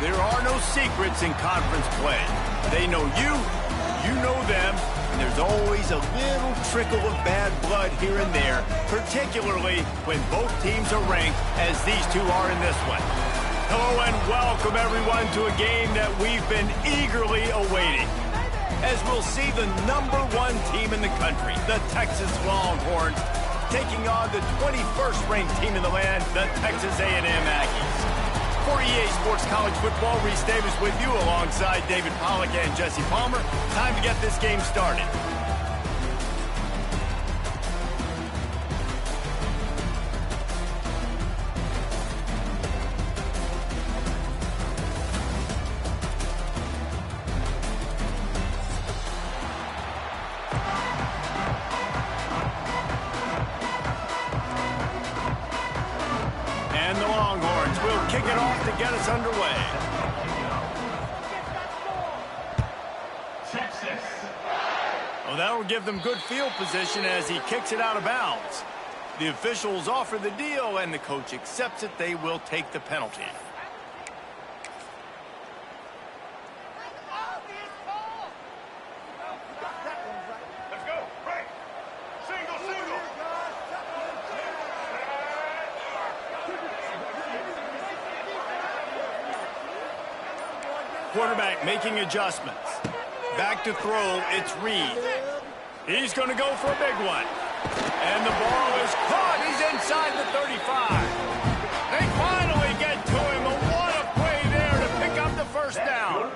There are no secrets in conference play. They know you, you know them, and there's always a little trickle of bad blood here and there, particularly when both teams are ranked as these two are in this one. Hello and welcome everyone to a game that we've been eagerly awaiting, as we'll see the #1 team in the country, the Texas Longhorns, taking on the 21st ranked team in the land, the Texas A&M Aggies. For EA Sports College Football, Reese Davis with you alongside David Pollack and Jesse Palmer. Time to get this game started. And the Longhorns will kick it off to get us underway. Texas. Well, that will give them good field position as he kicks it out of bounds. The officials offer the deal, and the coach accepts it. They will take the penalty. Let's go. Break. Single, single. Quarterback making adjustments. Back to throw, it's Reed. He's going to go for a big one. And the ball is caught. He's inside the 35. They finally get to him. But what a play there to pick up the first down.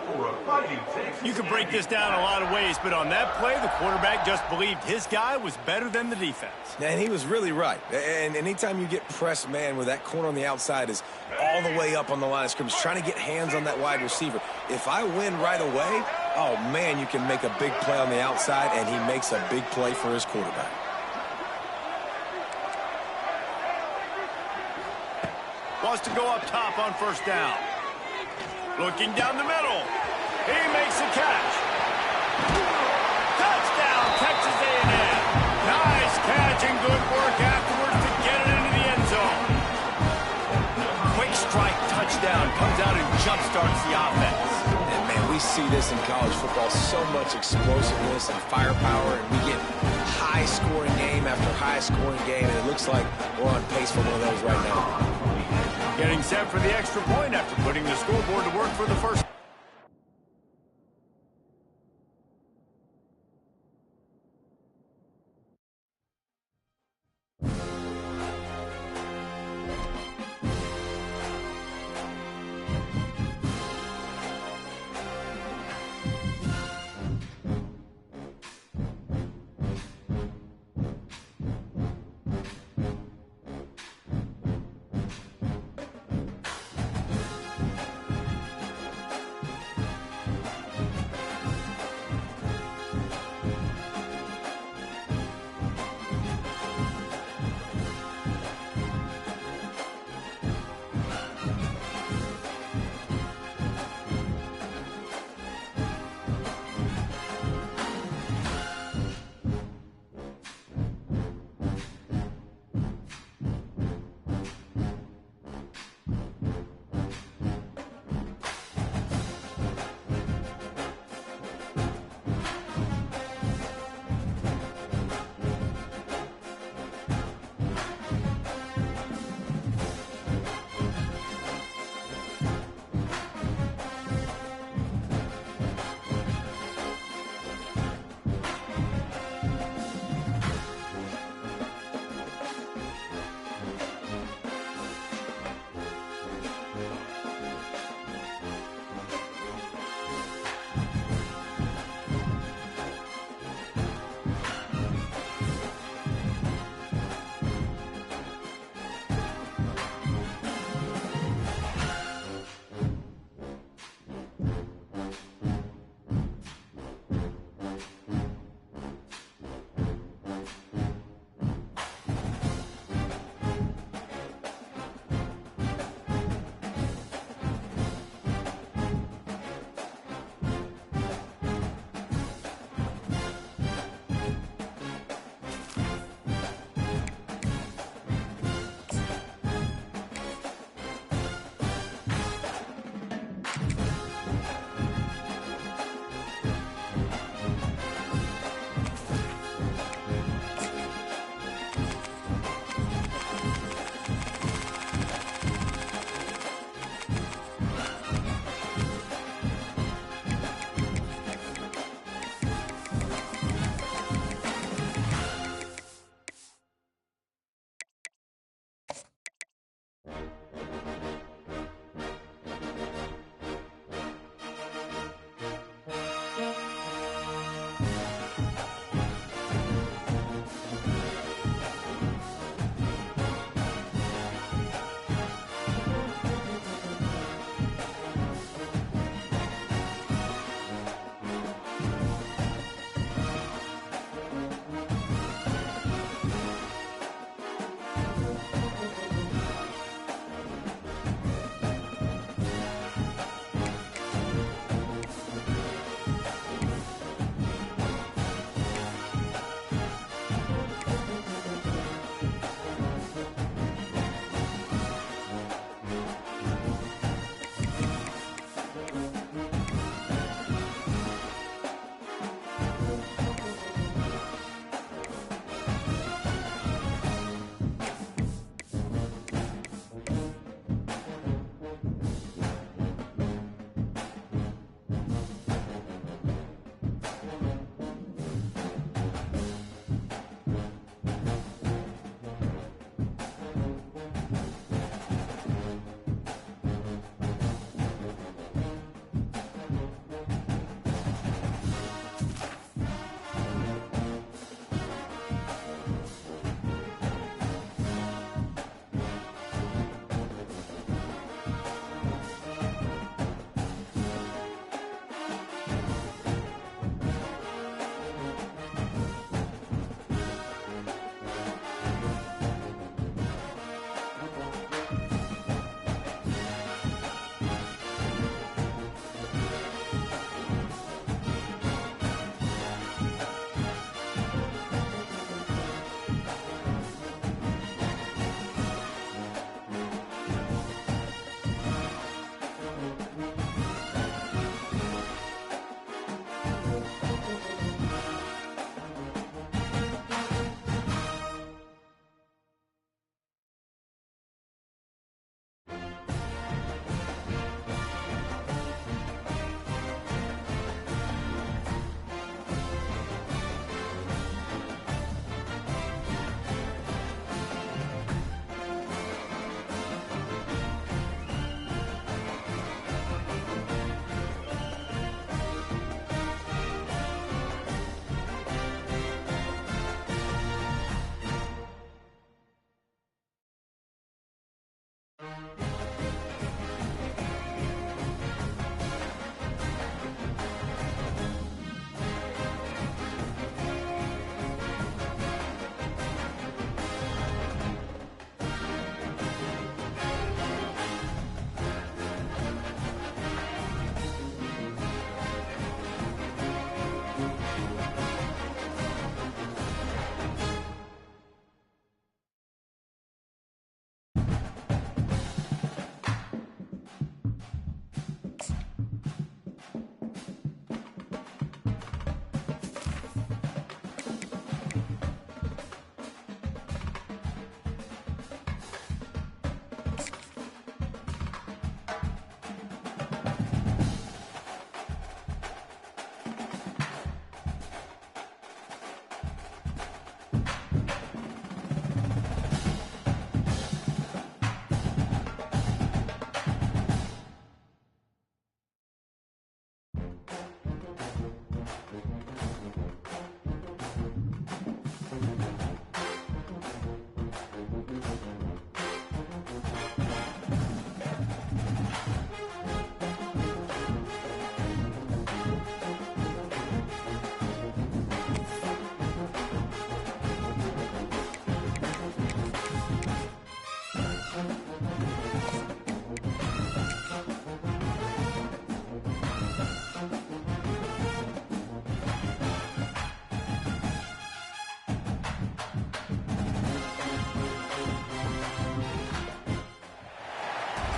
You can break this down a lot of ways, but on that play, the quarterback just believed his guy was better than the defense. And he was really right. And anytime you get pressed, man, where that corner on the outside is all the way up on the line of scrimmage, trying to get hands on that wide receiver. If I win right away, oh, man, you can make a big play on the outside, and he makes a big play for his quarterback. Wants to go up top on first down. Looking down the middle. He makes the catch. Touchdown, Texas A&M. Nice catch and good work afterwards to get it into the end zone. Quick strike touchdown comes out and jumpstarts the offense. And, man, we see this in college football, so much explosiveness and firepower, and we get high-scoring game after high-scoring game, and it looks like we're on pace for one of those right now. Getting set for the extra point after putting the scoreboard to work for the first.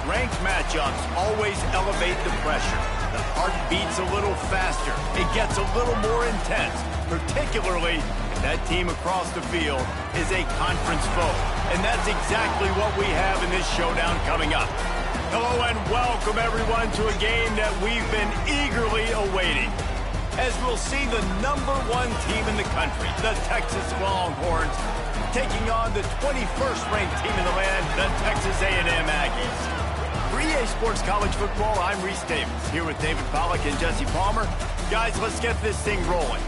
Ranked matchups always elevate the pressure. The heart beats a little faster. It gets a little more intense, particularly if that team across the field is a conference foe. And that's exactly what we have in this showdown coming up. Hello and welcome everyone to a game that we've been eagerly awaiting. As we'll see the #1 team in the country, the Texas Longhorns, taking on the 21st ranked team in the land, the Texas A&M Aggies. For EA Sports College Football, I'm Reese Davis, here with David Pollack and Jesse Palmer. Guys, let's get this thing rolling.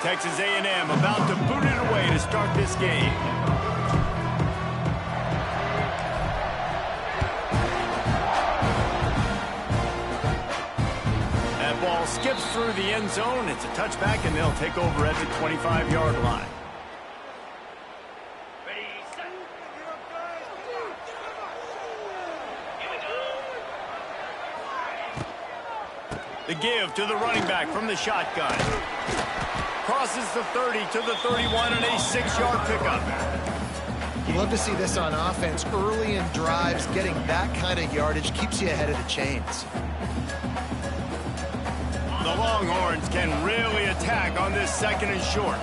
Texas A&M about to boot it away to start this game. That ball skips through the end zone. It's a touchback, and they'll take over at the 25-yard line. The give to the running back from the shotgun. Crosses the 30 to the 31 and a 6-yard pickup. You love to see this on offense. Early in drives, getting that kind of yardage keeps you ahead of the chains. The Longhorns can really attack on this 2nd and short.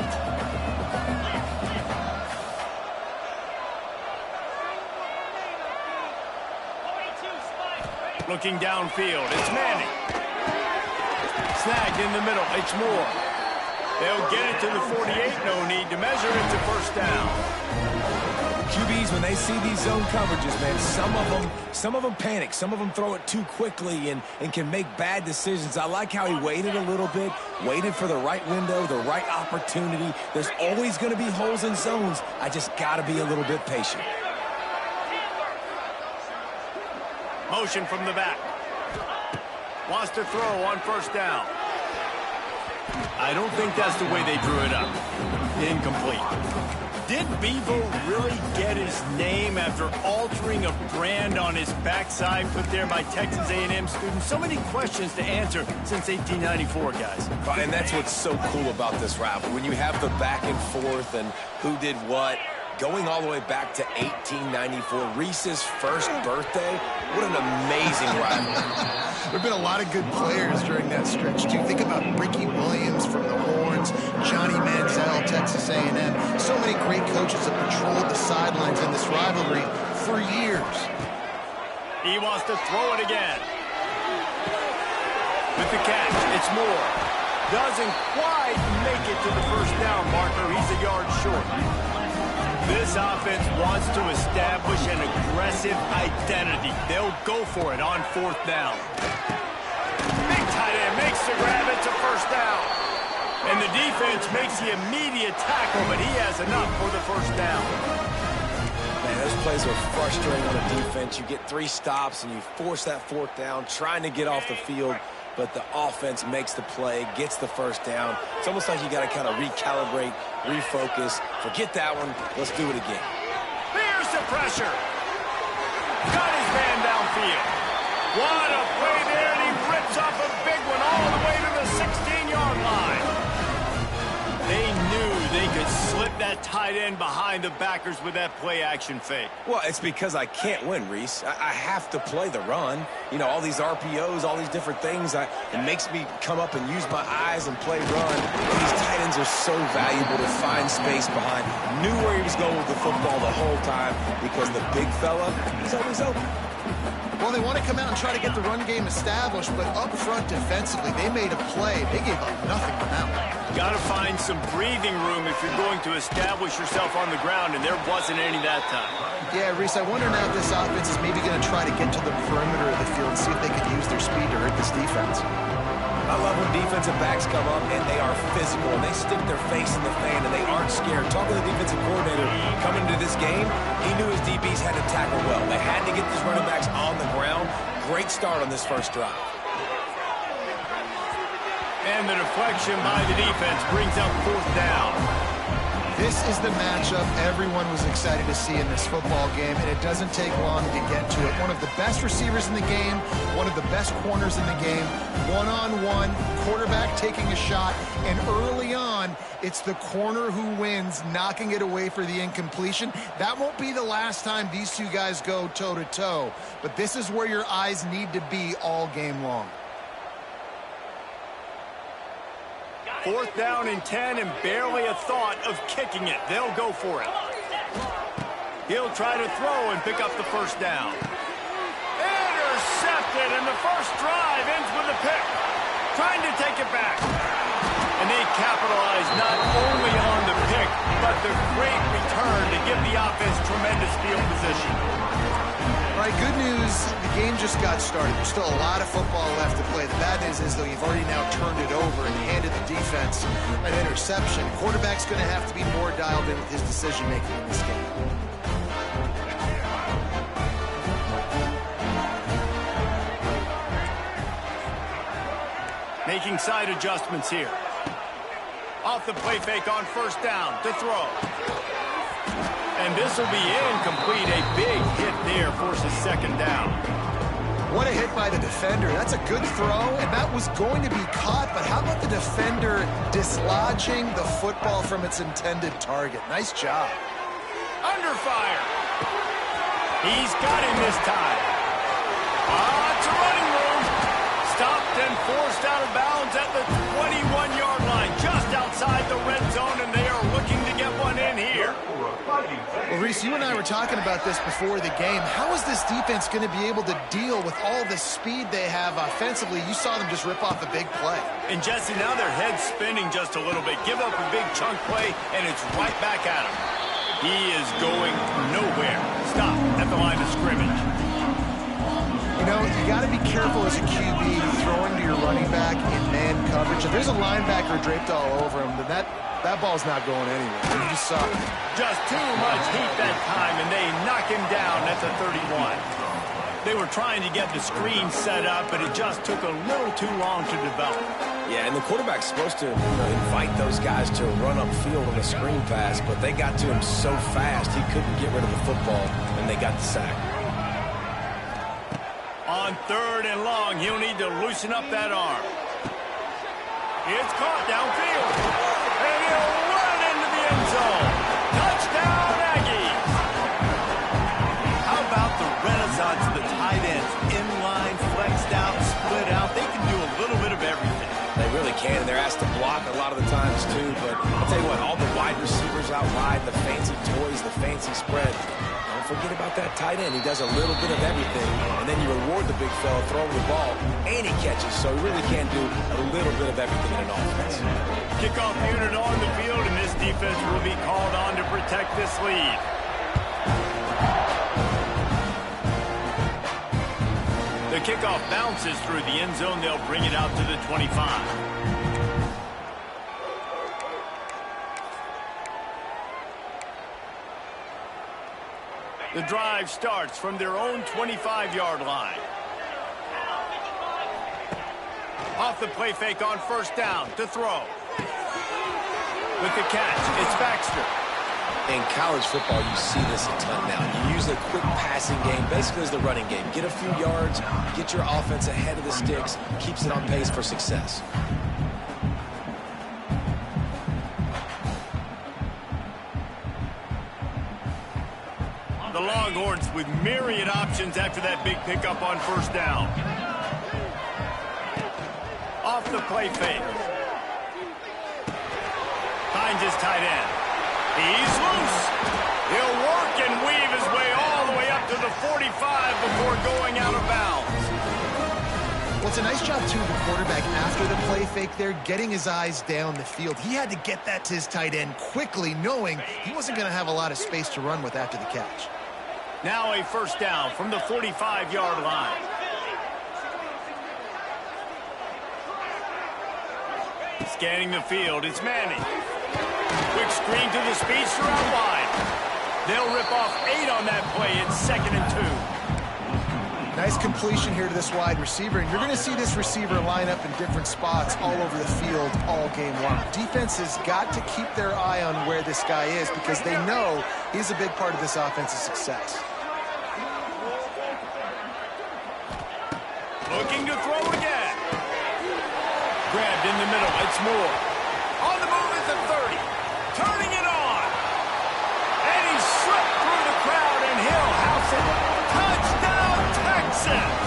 Looking downfield, it's Manning. Snagged in the middle, it's Moore. They'll get it to the 48, no need to measure it to first down. QBs, when they see these zone coverages, man, some of them panic. Some of them throw it too quickly and can make bad decisions. I like how he waited a little bit, waited for the right window, the right opportunity. There's always going to be holes in zones. I just got to be a little bit patient. Motion from the back. Wants to throw on first down. I don't think that's the way they drew it up. Incomplete. Did Bevo really get his name after altering a brand on his backside put there by Texas A&M students? So many questions to answer since 1894, guys. And that's what's so cool about this rivalry. When you have the back and forth and who did what, going all the way back to 1894, Reese's first birthday. What an amazing rivalry. There have been a lot of good players during that stretch, too. Think about Ricky Williams from the Horns, Johnny Manziel, Texas A&M. So many great coaches have patrolled the sidelines in this rivalry for years. He wants to throw it again. With the catch, it's Moore. Doesn't quite make it to the first down marker. He's a yard short. This offense wants to establish an aggressive identity. They'll go for it on 4th down. Big tight end makes the grab. It's a first down. And the defense makes the immediate tackle, but he has enough for the first down. Man, those plays are frustrating on the defense. You get 3 stops and you force that 4th down, trying to get off the field. but the offense makes the play, gets the first down. It's almost like you got to kind of recalibrate, refocus. Forget that one. Let's do it again. Here's the pressure. Got his man downfield. What a play there, and he rips off a big one all the way to the 16-yard line. They knew they could slip that tight end behind the backers with that play-action fake. Well, it's because I can't win, Reese. I have to play the run. You know, all these RPOs, all these different things. It makes me come up and use my eyes and play run. These tight ends are so valuable to find space behind. Knew where he was going with the football the whole time because the big fella is always open. Well, they want to come out and try to get the run game established, but up front defensively, they made a play. They gave up nothing on that one. Got to find some breathing room if you're going to establish yourself on the ground, and there wasn't any that time. Yeah, Reese, I wonder now if this offense is maybe going to try to get to the perimeter of the field and see if they can use their speed to hurt this defense. I love when defensive backs come up and they are physical and they stick their face in the fan and they aren't scared. Talking to the defensive coordinator coming into this game, he knew his DBs had to tackle well. They had to get these running backs on the ground. Great start on this first drive. And the deflection by the defense brings up fourth down. This is the matchup everyone was excited to see in this football game, and it doesn't take long to get to it. One of the best receivers in the game, one of the best corners in the game, one-on-one, quarterback taking a shot, and early on, it's the corner who wins, knocking it away for the incompletion. That won't be the last time these two guys go toe-to-toe, but this is where your eyes need to be all game long. Fourth down and 10 and barely a thought of kicking it. They'll go for it. He'll try to throw and pick up the first down. Intercepted, and the first drive ends with a pick. Trying to take it back. And they capitalize not only on the pick, but the great return to give the offense tremendous field position. All right, good news, the game just got started. There's still a lot of football left to play. The bad news is, though, you've already now turned it over and handed the defense an interception. Quarterback's going to have to be more dialed in with his decision-making in this game. Making side adjustments here. Off the play fake on first down to throw. And this will be incomplete. A big hit there forces second down. What a hit by the defender. That's a good throw, and that was going to be caught, but how about the defender dislodging the football from its intended target? Nice job. Under fire. He's got him this time. It's a running room. Stopped and forced out of bounds at the 21-yard line, just outside the red zone, and they are looking to get one in here. Well, Reese, you and I were talking about this before the game. How is this defense going to be able to deal with all the speed they have offensively? You saw them just rip off a big play. And Jesse, now their head's spinning just a little bit. Give up a big chunk play, and it's right back at him. He is going nowhere. Stop at the line of scrimmage. You know, you got to be careful as a QB throwing to your running back in man coverage. If there's a linebacker draped all over him, then that ball's not going anywhere. You just saw it. Just too much heat that time, and they knock him down at the 31. They were trying to get the screen set up, but it just took a little too long to develop. Yeah, and the quarterback's supposed to invite those guys to run upfield on a screen pass, but they got to him so fast he couldn't get rid of the football, and they got the sack. On third and long, he'll need to loosen up that arm. It's caught downfield. And he'll run into the end zone. Touchdown, Aggies. How about the renaissance of the tight ends? Inline, flexed out, split out. They can do a little bit of everything. They really can, and they're asked to block a lot of the times, too. But I'll tell you what, all the wide receivers out wide, the fancy toys, the fancy spread. Don't forget about that tight end. He does a little bit of everything, and then you reward the big fella throwing the ball, and he catches, so he really can do a little bit of everything in an offense. Kickoff unit on the field, and this defense will be called on to protect this lead. The kickoff bounces through the end zone. They'll bring it out to the 25. The drive starts from their own 25-yard line. Off the play fake on first down to throw. With the catch, it's Baxter. In college football, you see this a ton now. You use a quick passing game, basically as the running game. Get a few yards, get your offense ahead of the sticks, keeps it on pace for success. The Longhorns with myriad options after that big pickup on first down. Off the play fake. Finds his tight end. He's loose. He'll work and weave his way all the way up to the 45 before going out of bounds. Well, it's a nice job, too, the quarterback, after the play fake there, getting his eyes down the field. He had to get that to his tight end quickly, knowing he wasn't going to have a lot of space to run with after the catch. Now a first down from the 45-yard line. Scanning the field, it's Manning. Quick screen to the speedster out wide. They'll rip off 8 on that play. It's 2nd and 2. Nice completion here to this wide receiver, and you're going to see this receiver line up in different spots all over the field all game long. Defense has got to keep their eye on where this guy is because they know he's a big part of this offense's success. Looking to throw again. Grabbed in the middle. It's Moore. On the move at the 30. Turning it on. And he slipped through the crowd, and he'll house it. Touchdown, Texas!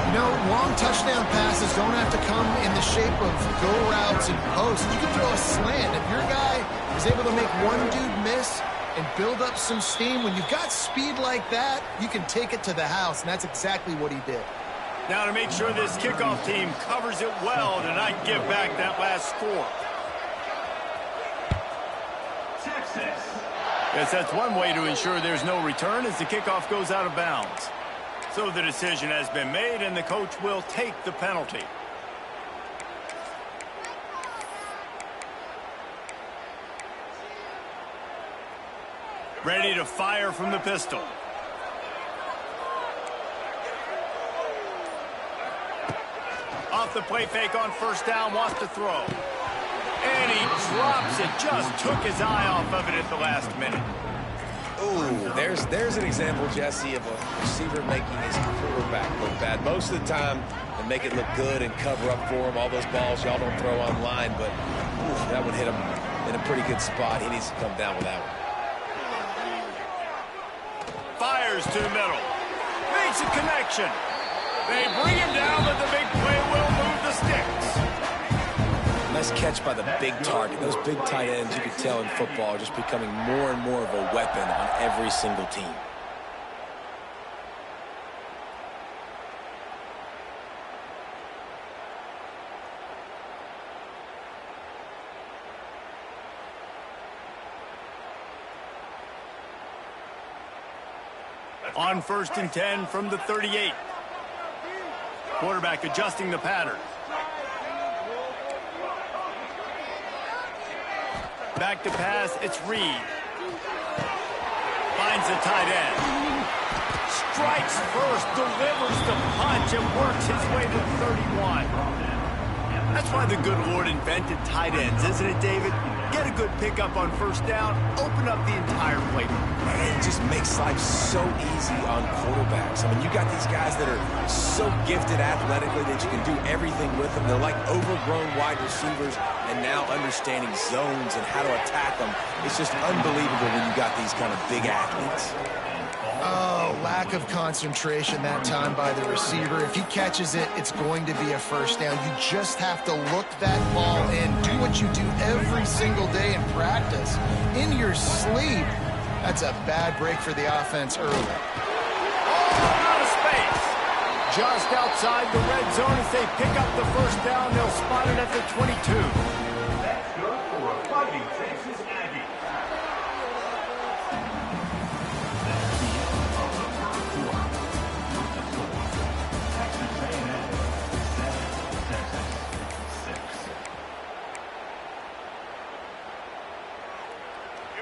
You know, long touchdown passes don't have to come in the shape of go routes and posts. You can throw a slant. If your guy is able to make one dude miss and build up some steam, when you've got speed like that, you can take it to the house, and that's exactly what he did. Now to make sure this kickoff team covers it well to not give back that last score. Texas. Yes, that's one way to ensure there's no return as the kickoff goes out of bounds. So the decision has been made, and the coach will take the penalty. Ready to fire from the pistol. Off the play fake on first down, wants to throw. And he drops it, just took his eye off of it at the last minute. Ooh, there's an example, Jesse, of a receiver making his quarterback look bad. Most of the time, they make it look good and cover up for him. All those balls y'all don't throw online, but ooh, that one hit him in a pretty good spot. He needs to come down with that one. Fires to the middle. Makes a connection. They bring him down, but the big play will move the sticks. Nice catch by the big target. Those big tight ends, you can tell in football, are just becoming more and more of a weapon on every single team. On 1st and 10 from the 38. Quarterback adjusting the pattern. Back to pass, it's Reed. Finds the tight end. Strikes first, delivers the punch, and works his way to the 31. That's why the good Lord invented tight ends, isn't it, David? Get a good pickup on first down, open up the entire playbook. And it just makes life so easy on quarterbacks. I mean, you got these guys that are so gifted athletically that you can do everything with them. They're like overgrown wide receivers, and now understanding zones and how to attack them. It's just unbelievable when you got these kind of big athletes. Oh, lack of concentration that time by the receiver. If he catches it, it's going to be a first down. You just have to look that ball in. Do what you do every single day in practice. In your sleep. That's a bad break for the offense early. Oh, out of space. Just outside the red zone as they pick up the first down. They'll spot it at the 22. That's good for a fighting Texas Aggie.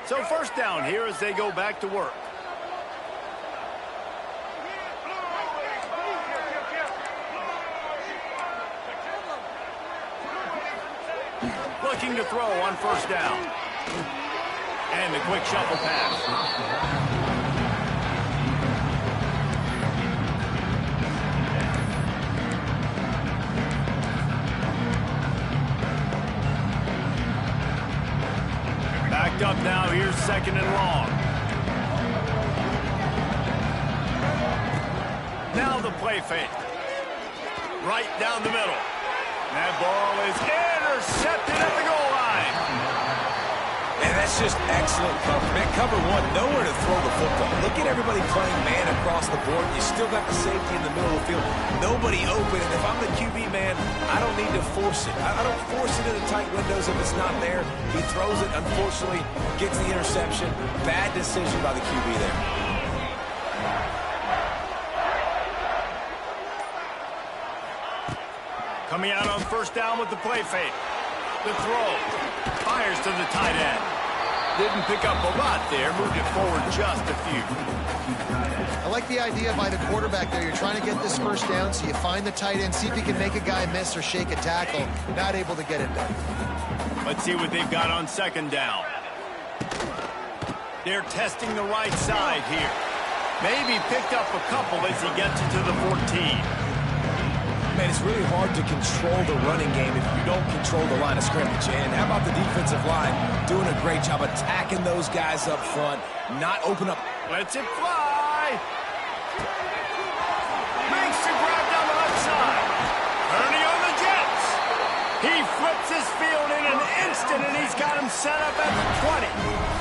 So first down here as they go back to work. looking to throw on first down. And the quick shuffle pass. Backed up now, here's second and long. Now the play fake. Right down the middle. That ball is intercepted at the goal line. And that's just excellent coverage. Man, cover one, nowhere to throw the football. Look at everybody playing man across the board. You still got the safety in the middle of the field. Nobody open. And if I'm the QB man, I don't need to force it. I don't force it into tight windows if it's not there. He throws it, unfortunately, gets the interception. Bad decision by the QB there. Coming out on first down with the play fake. The throw. Fires to the tight end. Didn't pick up a lot there. Moved it forward just a few. I like the idea by the quarterback there. You're trying to get this first down, so you find the tight end, see if he can make a guy miss or shake a tackle. Not able to get it done. Let's see what they've got on second down. They're testing the right side here. Maybe picked up a couple as he gets it to the 14. Man, it's really hard to control the running game if you don't control the line of scrimmage. And how about the defensive line doing a great job attacking those guys up front, not open up. Lets it fly. Makes the grab down the left side. Ernie on the Jets. He flips his field in an instant, and he's got him set up at the 20.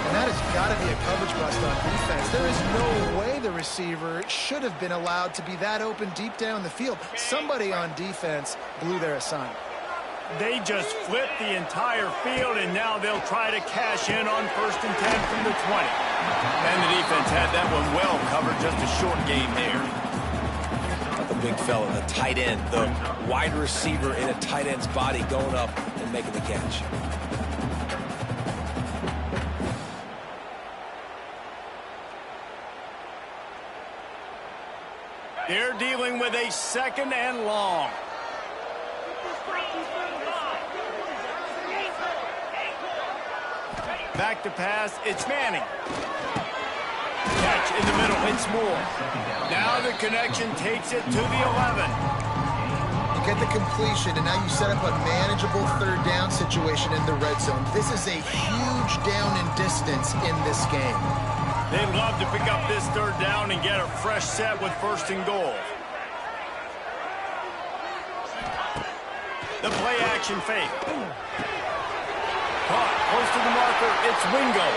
And that has got to be a coverage bust on defense. There is no way the receiver should have been allowed to be that open deep down the field. Somebody on defense blew their assignment. They just flipped the entire field, and now they'll try to cash in on 1st and 10 from the 20. And the defense had that one well covered, just a short game there. The big fella, the tight end, the wide receiver in a tight end's body going up and making the catch. They're dealing with a second and long. Back to pass, it's Manning. Catch in the middle, it's Moore. Now the connection takes it to the 11. You get the completion, and now you set up a manageable third down situation in the red zone. This is a huge down in distance in this game. They'd love to pick up this third down and get a fresh set with 1st and goal. The play action fake. Caught close to the marker, it's Wingo.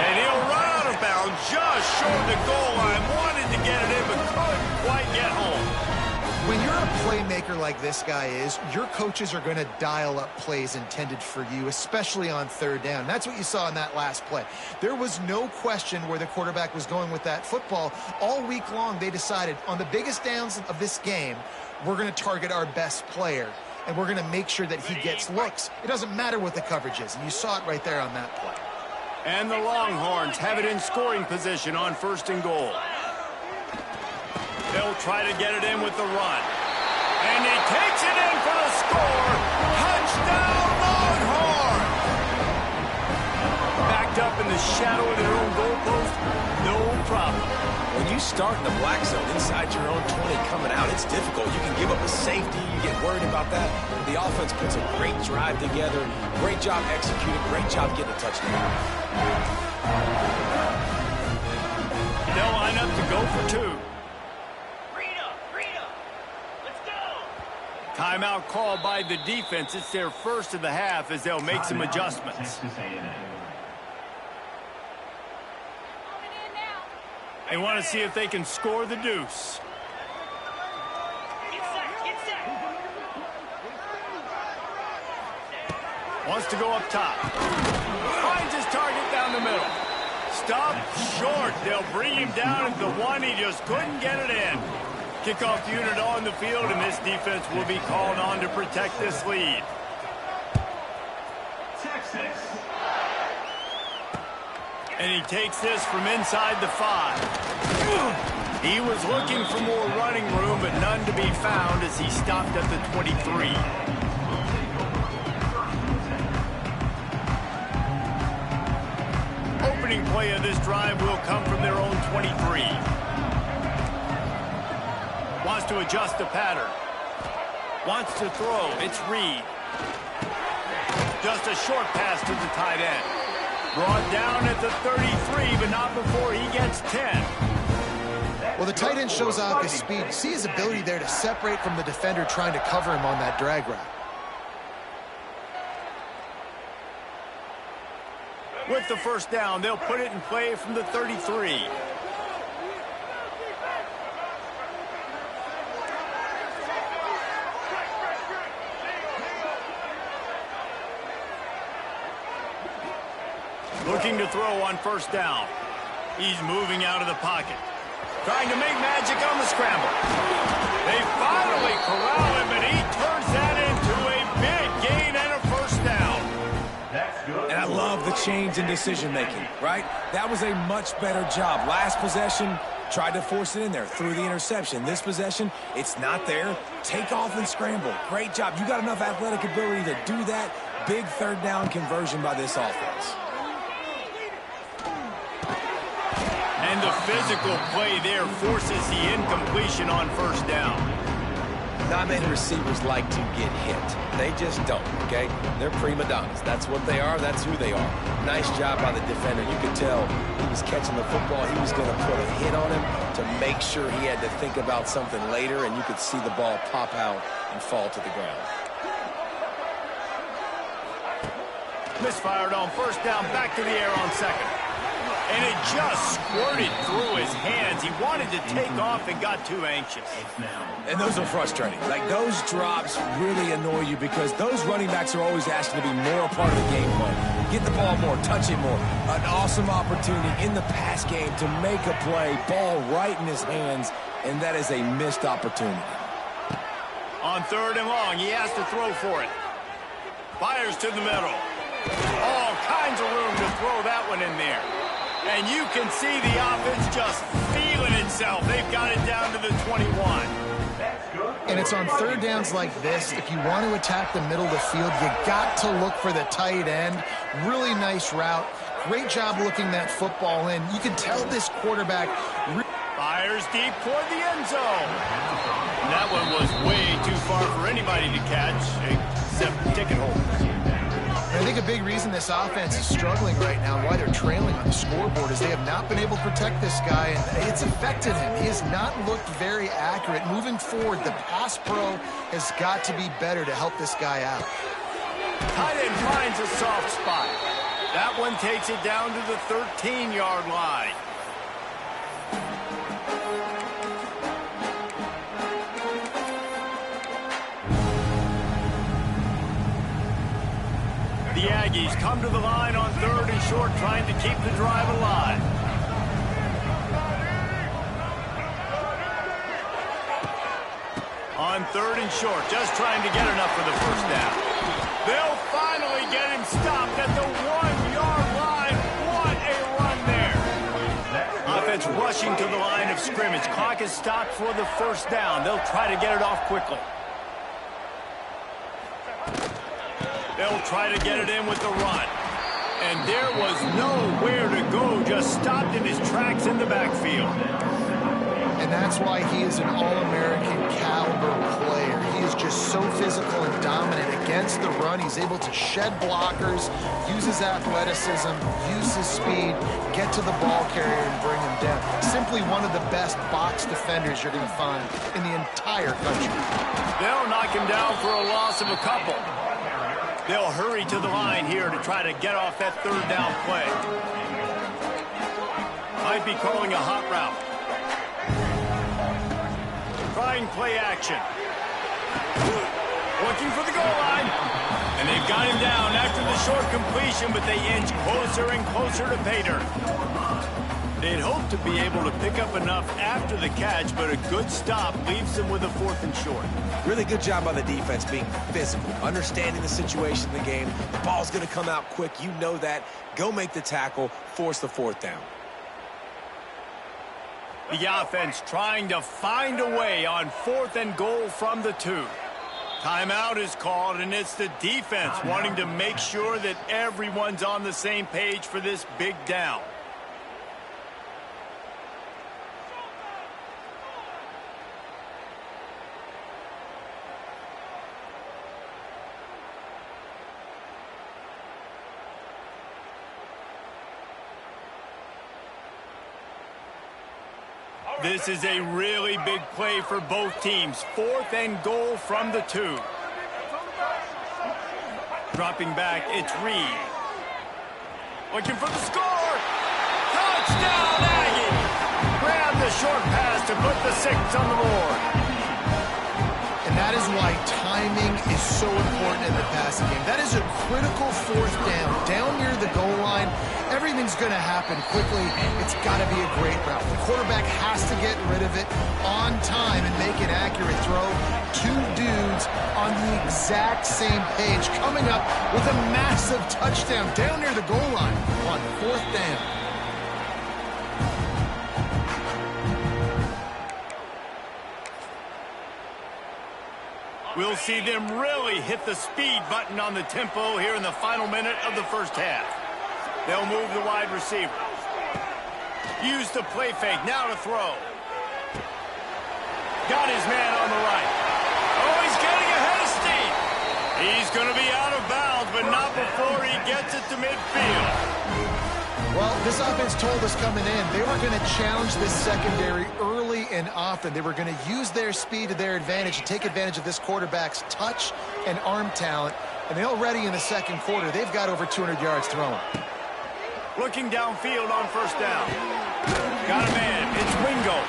And he'll run out of bounds just short of the goal line. Wanted to get it in, but couldn't quite get home. When you're a playmaker like this guy is, your coaches are going to dial up plays intended for you, especially on third down. That's what you saw in that last play. There was no question where the quarterback was going with that football. All week long, they decided on the biggest downs of this game, we're going to target our best player, and we're going to make sure that he gets looks. It doesn't matter what the coverage is, and you saw it right there on that play. And the Longhorns have it in scoring position on 1st and goal. They'll try to get it in with the run. And he takes it in for the score. Touchdown, Longhorn! Backed up in the shadow of their own goalpost, no problem. When you start in the black zone inside your own 20 coming out, it's difficult. You can give up a safety. You get worried about that. The offense puts a great drive together. Great job executing. Great job getting a touchdown. They'll line up to go for 2. Timeout called by the defense. It's their first of the half as they'll make some adjustments. They want to see if they can score the deuce. Wants to go up top. Finds his target down the middle. Stopped short. They'll bring him down at the 1. He just couldn't get it in. Kickoff unit on the field, and this defense will be called on to protect this lead. Texas. And he takes this from inside the 5. He was looking for more running room, but none to be found as he stopped at the 23. opening play of this drive will come from their own 23. Wants to adjust the pattern. Wants to throw. It's Reed. Just a short pass to the tight end. Brought down at the 33, but not before he gets 10. Well, the tight end shows off his speed. You see his ability there to separate from the defender trying to cover him on that drag route. With the first down, they'll put it in play from the 33. Looking to throw on first down. He's moving out of the pocket. Trying to make magic on the scramble. They finally corral him, and he turns that into a big gain and a first down. That's good. And I love the change in decision-making, right? That was a much better job. Last possession, tried to force it in there through the interception. This possession, it's not there. Take off and scramble. Great job. You got enough athletic ability to do that. Big third down conversion by this offense. And the physical play there forces the incompletion on first down. Not many receivers like to get hit. They just don't, okay? They're prima donnas. That's what they are. That's who they are. Nice job by the defender. You could tell he was catching the football. He was going to put a hit on him to make sure he had to think about something later, and you could see the ball pop out and fall to the ground. Misfired on first down, back to the air on second. And it just squirted through his hands. He wanted to take off and got too anxious. And those are frustrating. Like, those drops really annoy you because those running backs are always asking to be more a part of the game plan. Get the ball more, touch it more. An awesome opportunity in the pass game to make a play, ball right in his hands, and that is a missed opportunity. On third and long, he has to throw for it. Fires to the middle. All kinds of room to throw that one in there. And you can see the offense just feeling itself. They've got it down to the 21. And it's on third downs like this. If you want to attack the middle of the field, you got to look for the tight end. Really nice route. Great job looking that football in. You can tell this quarterback... Fires deep toward the end zone. And that one was way too far for anybody to catch, except ticket holders. I think a big reason this offense is struggling right now, why they're trailing on the scoreboard, is they have not been able to protect this guy, and it's affected him. He has not looked very accurate. Moving forward, the pass pro has got to be better to help this guy out. Tight end finds a soft spot. That one takes it down to the 13-yard line. The Aggies come to the line on third and short, trying to keep the drive alive. On third and short, just trying to get enough for the first down. They'll finally get him stopped at the 1-yard line. What a run there. Offense rushing to the line of scrimmage. Clock is stopped for the first down. They'll try to get it off quickly. They'll try to get it in with the run. And there was nowhere to go, just stopped in his tracks in the backfield. And that's why he is an All-American caliber player. He is just so physical and dominant against the run. He's able to shed blockers, use his athleticism, use his speed, get to the ball carrier and bring him down. Simply one of the best box defenders you're going to find in the entire country. They'll knock him down for a loss of a couple. They'll hurry to the line here to try to get off that third down play. Might be calling a hot route. Trying play action. Looking for the goal line. And they've got him down after the short completion, but they inch closer and closer to pay dirt. They'd hope to be able to pick up enough after the catch, but a good stop leaves them with a fourth and short. Really good job by the defense being physical, understanding the situation in the game. The ball's going to come out quick. You know that. Go make the tackle, force the fourth down. The offense trying to find a way on fourth and goal from the 2. Timeout is called, and it's the defense wanting to make sure that everyone's on the same page for this big down. This is a really big play for both teams. 4th and goal from the 2. Dropping back, it's Reed. Looking for the score. Touchdown, Aggie! Grab the short pass to put the 6 on the board. And that is why timing is so important in the passing game. That is a critical 4th down. Down near the goal line, everything's going to happen quickly. It's got to be a great route. The quarterback has to get rid of it on time and make an accurate throw. 2 dudes on the exact same page coming up with a massive touchdown down near the goal line on 4th down. We'll see them really hit the speed button on the tempo here in the final minute of the first half. They'll move the wide receiver. Use the play fake, now to throw. Got his man on the right. Oh, he's getting ahead of steam. He's going to be out of bounds, but not before he gets it to midfield. Well, this offense told us coming in they were going to challenge this secondary early and often. They were going to use their speed to their advantage and take advantage of this quarterback's touch and arm talent. And they already in the second quarter, they've got over 200 yards thrown. Looking downfield on 1st down. Got a man. It's Wingo.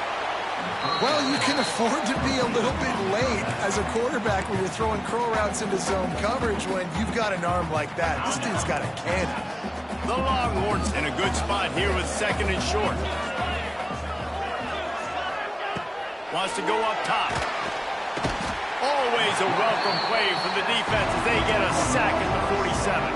Well, you can afford to be a little bit late as a quarterback when you're throwing curl routes into zone coverage when you've got an arm like that. This dude's got a cannon. The Longhorns in a good spot here with 2nd and short. Wants to go up top. Always a welcome play for the defense as they get a sack at the 47.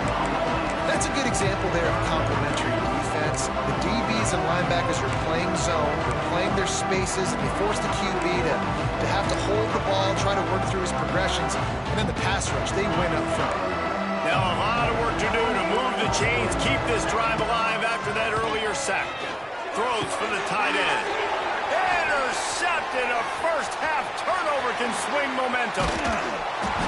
That's a good example there of complementary defense. The DBs and linebackers are playing zone, playing their spaces, and they force the QB to have to hold the ball, try to work through his progressions, and then the pass rush, they win up front. Now a lot of work to do to move the chains, keep this drive alive after that earlier sack. Throws for the tight end. Intercepted. A first half turnover can swing momentum.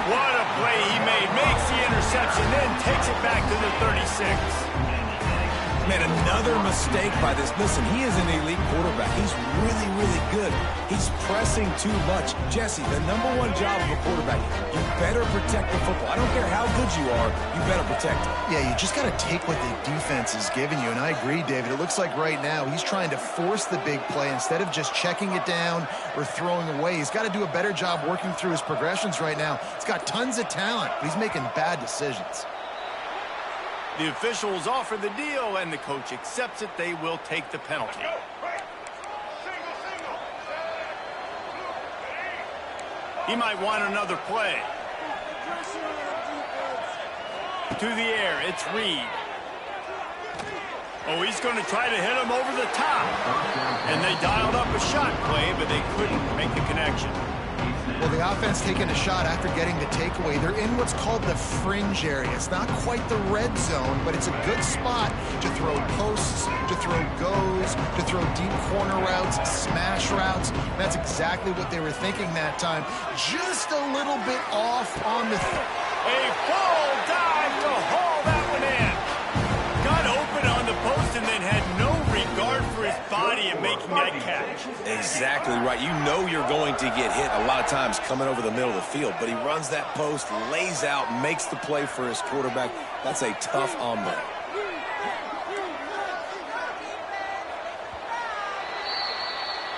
What a play he made. Makes the interception, then takes it back to the 36. Man, another mistake by this. Listen, he is an elite quarterback. He's really, really good. He's pressing too much. Jesse, the #1 job of a quarterback, you better protect the football. I don't care how good you are, you better protect it. Yeah, you just got to take what the defense is giving you, and I agree, David. It looks like right now he's trying to force the big play instead of just checking it down or throwing away. He's got to do a better job working through his progressions right now. He's got tons of talent, but he's making bad decisions. The officials offer the deal, and the coach accepts it. They will take the penalty. He might want another play. To the air, it's Reed. Oh, he's going to try to hit him over the top. And they dialed up a shot play, but they couldn't make the connection. Well, the offense taking a shot after getting the takeaway. They're in what's called the fringe area. It's not quite the red zone, but it's a good spot to throw posts, to throw goes, to throw deep corner routes, smash routes. That's exactly what they were thinking that time. Just a little bit off on the... A full dive to haul that one in. Got open on the post and then had no regard for his body in making that catch. Exactly right. You know you're going to get hit a lot of times coming over the middle of the field, but he runs that post, lays out, makes the play for his quarterback. That's a tough hombre.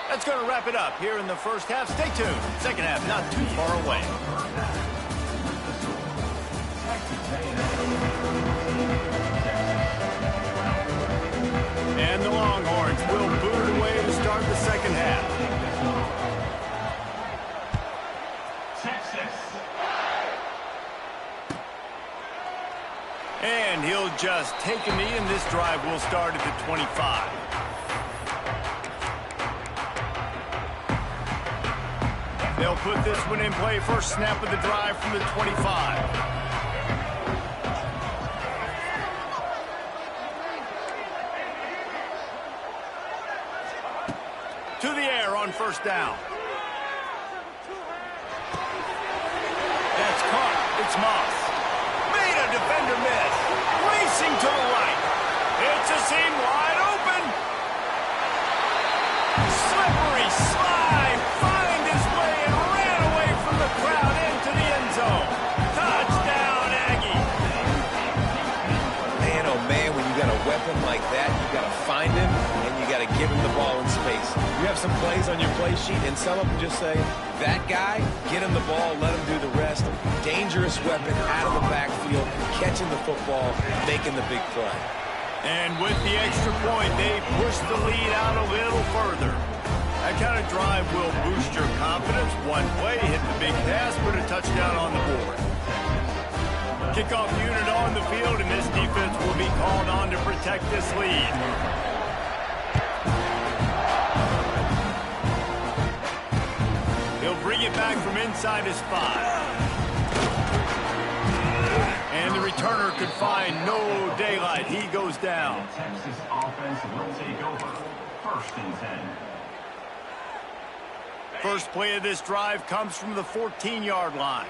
That's going to wrap it up here in the first half. Stay tuned. Second half not too far away. And the Longhorns will boot it away to start the second half. And he'll just take a knee, and this drive will start at the 25. They'll put this one in play. First snap of the drive from the 25. To the air on first down. That's caught. It's Moss. Made a defender miss. Racing to the right. It's a seam wide open. Slippery know, man, when you got a weapon like that, you got to find him and you got to give him the ball in space. You have some plays on your play sheet, and some of them just say, that guy, get him the ball, let him do the rest. Dangerous weapon out of the backfield, catching the football, making the big play. And with the extra point, they push the lead out a little further. That kind of drive will boost your confidence. One play, hit the big pass, put a touchdown on the board. Kickoff unit on the field, and this defense will be called on to protect this lead. He'll bring it back from inside his 5. And the returner could find no daylight. He goes down. Texas offense will take over. 1st and 10. First play of this drive comes from the 14-yard line.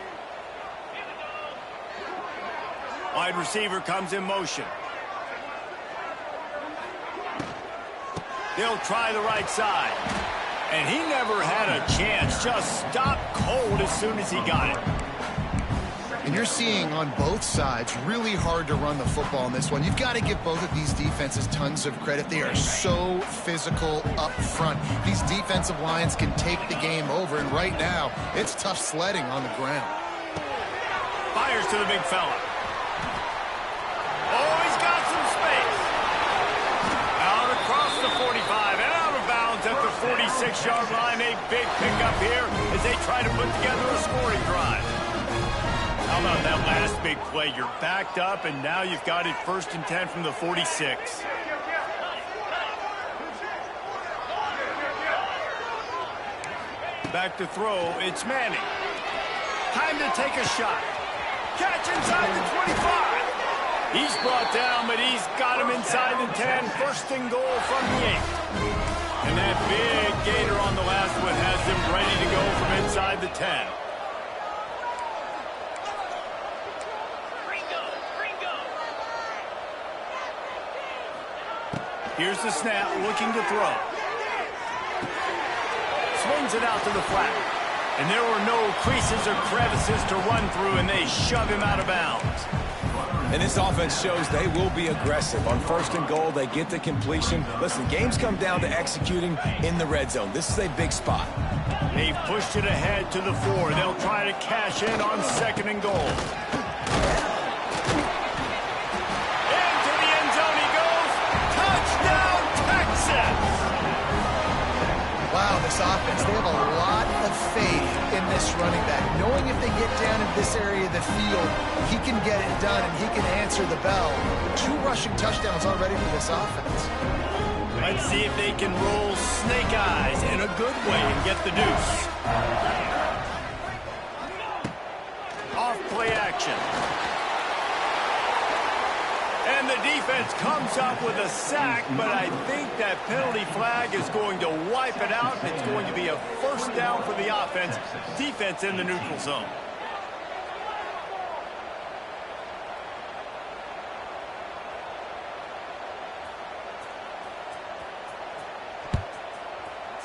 Wide receiver comes in motion. He'll try the right side. And he never had a chance. Just stopped cold as soon as he got it. And you're seeing on both sides really hard to run the football in this one. You've got to give both of these defenses tons of credit. They are so physical up front. These defensive lines can take the game over, and right now it's tough sledding on the ground. Fires to the big fella. Oh, he's got some space. Out across the 45 and out of bounds at the 46-yard line. A big pickup here as they try to put together a scoring drive. How about that last big play? You're backed up, and now you've got it 1st and 10 from the 46. Back to throw. It's Manning. Time to take a shot. Catch inside the 25. He's brought down, but he's got him inside the 10. 1st and goal from the 8. And that big gator on the last one has him ready to go from inside the 10. Here's the snap, looking to throw. Swings it out to the flat. And there were no creases or crevices to run through, and they shove him out of bounds. And this offense shows they will be aggressive. On 1st and goal, they get the completion. Listen, games come down to executing in the red zone. This is a big spot. They've pushed it ahead to the 4. They'll try to cash in on 2nd and goal. Into the end zone he goes. Touchdown, Texas! Wow, this offense, they have a lot of faith in this running back. Knowing if they get down in this area of the field, he can get it done and he can answer the bell. 2 rushing touchdowns already for this offense. Let's see if they can roll snake eyes in a good way and get the deuce. Off play action. And the defense comes up with a sack, but I think that penalty flag is going to wipe it out. It's going to be a 1st down for the offense. Defense in the neutral zone.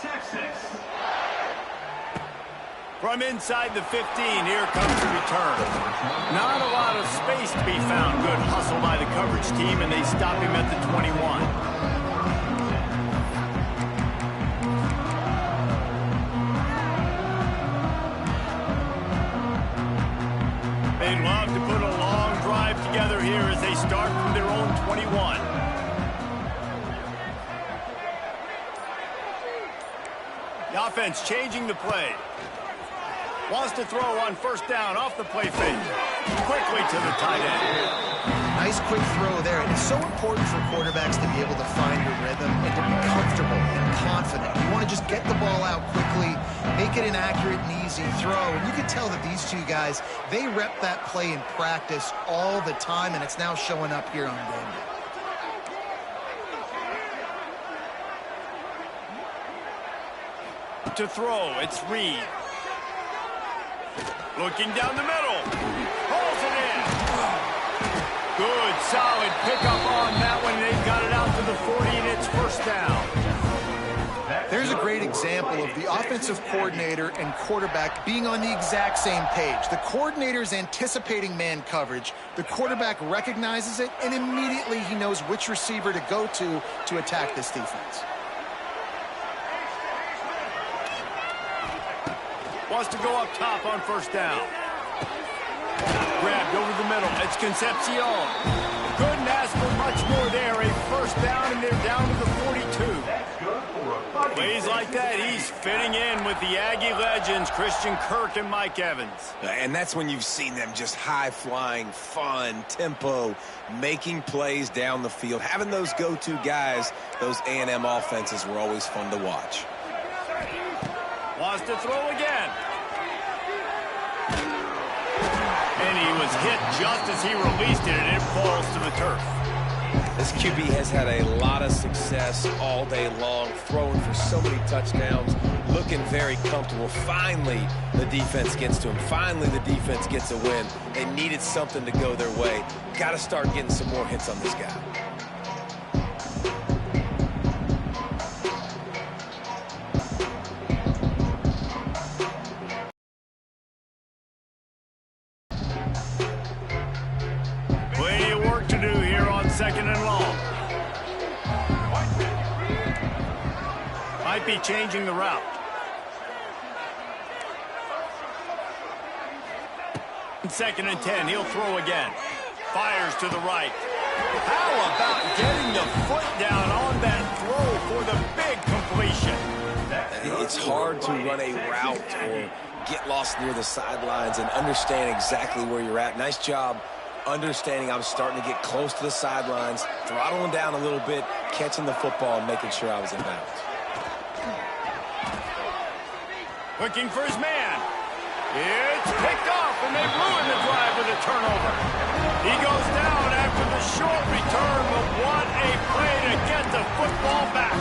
Texas. From inside the 15, here comes the return. Not a lot of space to be found. Good hustle by the coverage team, and they stop him at the 21. They love to put a long drive together here as they start from their own 21. The offense changing the play. Wants to throw on 1st down off the play fake. Quickly to the tight end. Nice quick throw there. And it's so important for quarterbacks to be able to find a rhythm and to be comfortable and confident. You want to just get the ball out quickly, make it an accurate and easy throw. And you can tell that these 2 guys, they rep that play in practice all the time, and it's now showing up here on game day. To throw, it's Reed. Looking down the middle. Holds it in. Good, solid pickup on that one. They've got it out to the 40, and it's 1st down. There's a great example of the offensive coordinator and quarterback being on the exact same page. The coordinator's anticipating man coverage. The quarterback recognizes it, and immediately he knows which receiver to go to attack this defense. Wants to go up top on first down. Grabbed over the middle. It's Concepcion. Couldn't ask for much more there. A first down, and they're down to the 42. Plays like that, he's fitting in with the Aggie legends, Christian Kirk and Mike Evans. And that's when you've seen them just high-flying, fun, tempo, making plays down the field. Having those go-to guys, those A&M offenses were always fun to watch. Wants to throw again. And he was hit just as he released it, and it falls to the turf. This QB has had a lot of success all day long, throwing for so many touchdowns, looking very comfortable. Finally, the defense gets to him. Finally, the defense gets a win. They needed something to go their way. Got to start getting some more hits on this guy. Second and long. Might be changing the route. Second and 10. He'll throw again. Fires to the right. How about getting the foot down on that throw for the big completion? It's hard to run a route or get lost near the sidelines and understand exactly where you're at. Nice job understanding I was starting to get close to the sidelines, throttling down a little bit, catching the football, and making sure I was in bounds. Looking for his man. It's picked off, and they ruin the drive with a turnover. He goes down after the short return, but what a play to get the football back.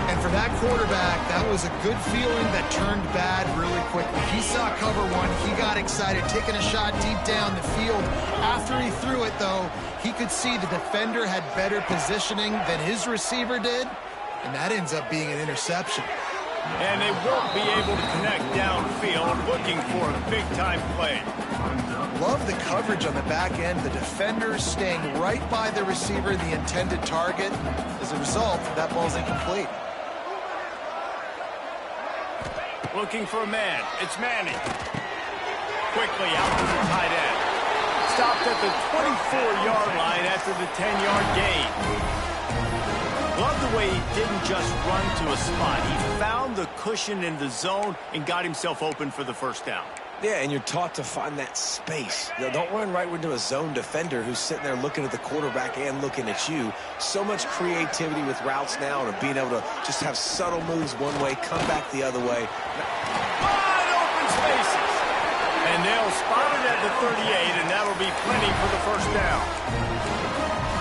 And for that quarterback, that was a good feeling that turned bad really quickly. He saw cover one. He got excited, taking a shot deep down the field. After he threw it, though, he could see the defender had better positioning than his receiver did, and that ends up being an interception. And they won't be able to connect downfield, looking for a big-time play. Love the coverage on the back end. The defender staying right by the receiver, the intended target. As a result, that ball's incomplete. Looking for a man. It's Manning. Quickly out to the tight end. Stopped at the 24-yard line after the 10-yard gain. Love the way he didn't just run to a spot. He found the cushion in the zone and got himself open for the first down. Yeah, and you're taught to find that space. Don't run right into a zone defender who's sitting there looking at the quarterback and looking at you. So much creativity with routes now and being able to just have subtle moves one way, come back the other way. Wide open spaces. And they'll spot it at the 38, and that'll be plenty for the first down.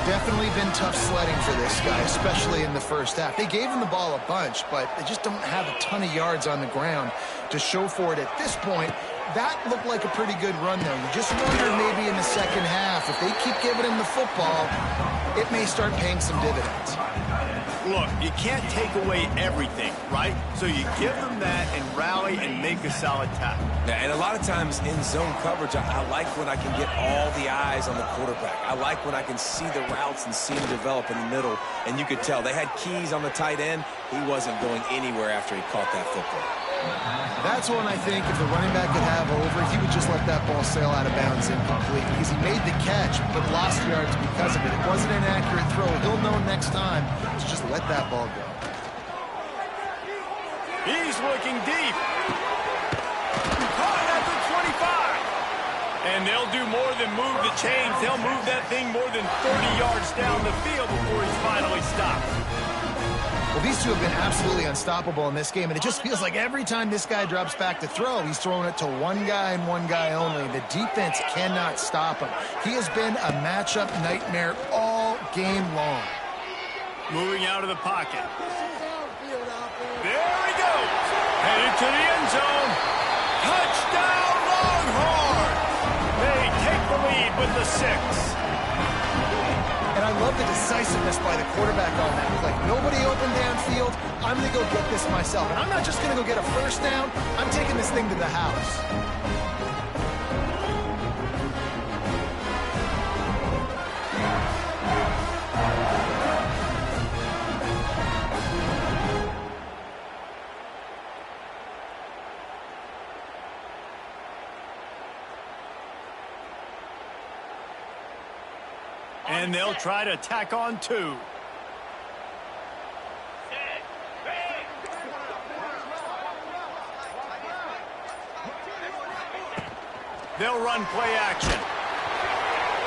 Definitely been tough sledding for this guy, especially in the first half. They gave him the ball a bunch, but they just don't have a ton of yards on the ground to show for it at this point. That looked like a pretty good run, though. You just wonder maybe in the second half, if they keep giving him the football, it may start paying some dividends. Look, you can't take away everything, right? So you give them that and rally and make a solid tackle. Yeah, and a lot of times in zone coverage, I like when I can get all the eyes on the quarterback. I like when I can see the routes and see him develop in the middle. And you could tell they had keys on the tight end. He wasn't going anywhere after he caught that football. That's one I think if the running back could have over, he would just let that ball sail out of bounds incomplete because he made the catch but lost yards because of it. It wasn't an accurate throw. He'll know next time to just let that ball go. He's looking deep. Caught at the 25. And they'll do more than move the chains. They'll move that thing more than 30 yards down the field before he's finally stopped. Well, these two have been absolutely unstoppable in this game, and it just feels like every time this guy drops back to throw, he's throwing it to one guy and one guy only. The defense cannot stop him. He has been a matchup nightmare all game long. Moving out of the pocket. There he goes. Headed to the end zone. Touchdown, Longhorns. They take the lead with the 6. And I love the decisiveness by the quarterback on that play. Nobody open downfield. I'm going to go get this myself. And I'm not just going to go get a first down. I'm taking this thing to the house. And they'll try to tack on 2. They'll run play action.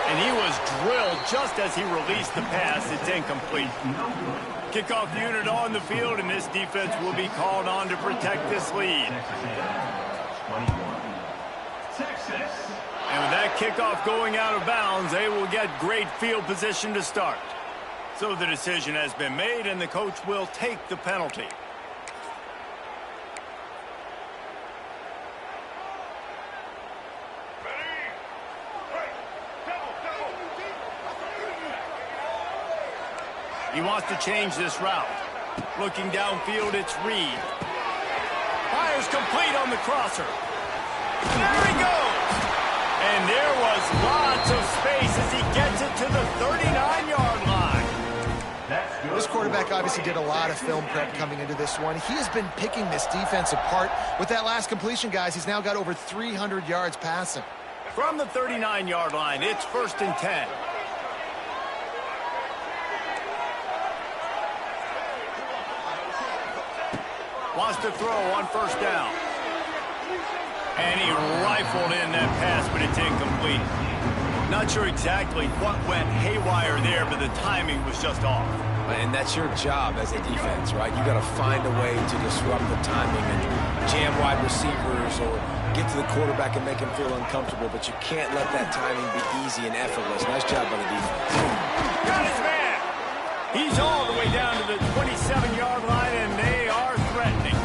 And he was drilled just as he released the pass. It's incomplete. Kickoff unit on the field, and this defense will be called on to protect this lead. And with that kickoff going out of bounds, they will get great field position to start. So the decision has been made, and the coach will take the penalty. He wants to change this route. Looking downfield, it's Reed. Fires complete on the crosser. There he goes. And there was lots of space as he gets it to the 39-yard line. This quarterback obviously did a lot of film prep coming into this one. He has been picking this defense apart. With that last completion, guys, he's now got over 300 yards passing. From the 39-yard line, it's 1st and 10. Wants to throw on 1st down. And he rifled in that pass, but it's incomplete. Not sure exactly what went haywire there, but the timing was just off. And that's your job as a defense, right? You got to find a way to disrupt the timing and jam wide receivers or get to the quarterback and make him feel uncomfortable, but you can't let that timing be easy and effortless. Nice job by the defense. Got his man. He's all the way down to the 27-yard line, and they are threatening.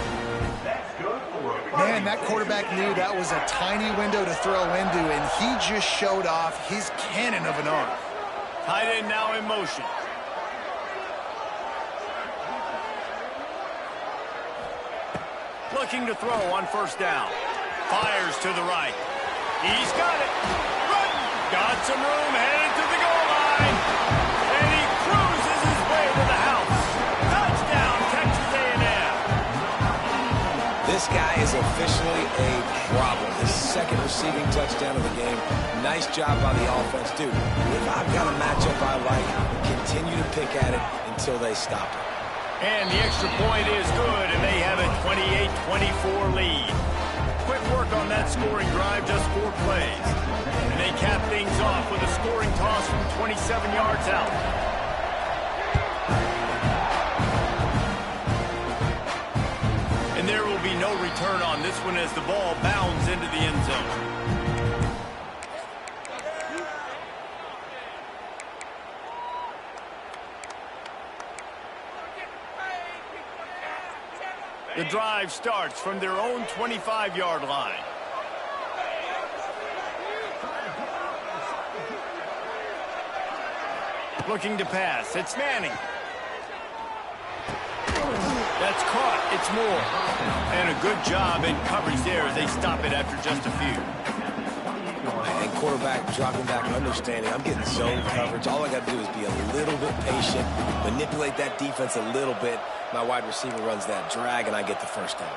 Man, that quarterback knew that was a tiny window to throw into, and he just showed off his cannon of an arm. Tight end now in motion. Looking to throw on 1st down. Fires to the right. He's got it. Run. Got some room, headed to the goal line. And he cruises his way to the house. Touchdown, Texas A&M. This guy is officially a problem. His 2nd receiving touchdown of the game. Nice job by the offense. Dude, if I've got a matchup I like, continue to pick at it until they stop it. And the extra point is good, and they have a 28-24 lead. Quick work on that scoring drive, just 4 plays. And they cap things off with a scoring toss from 27 yards out. And there will be no return on this one as the ball bounds into the end zone. The drive starts from their own 25-yard line. Looking to pass. It's Manning. That's caught. It's Moore. And a good job in coverage there as they stop it after just a few. And quarterback dropping back, understanding I'm getting zone coverage. All I got to do is be a little bit patient, manipulate that defense a little bit. My wide receiver runs that drag, and I get the 1st down.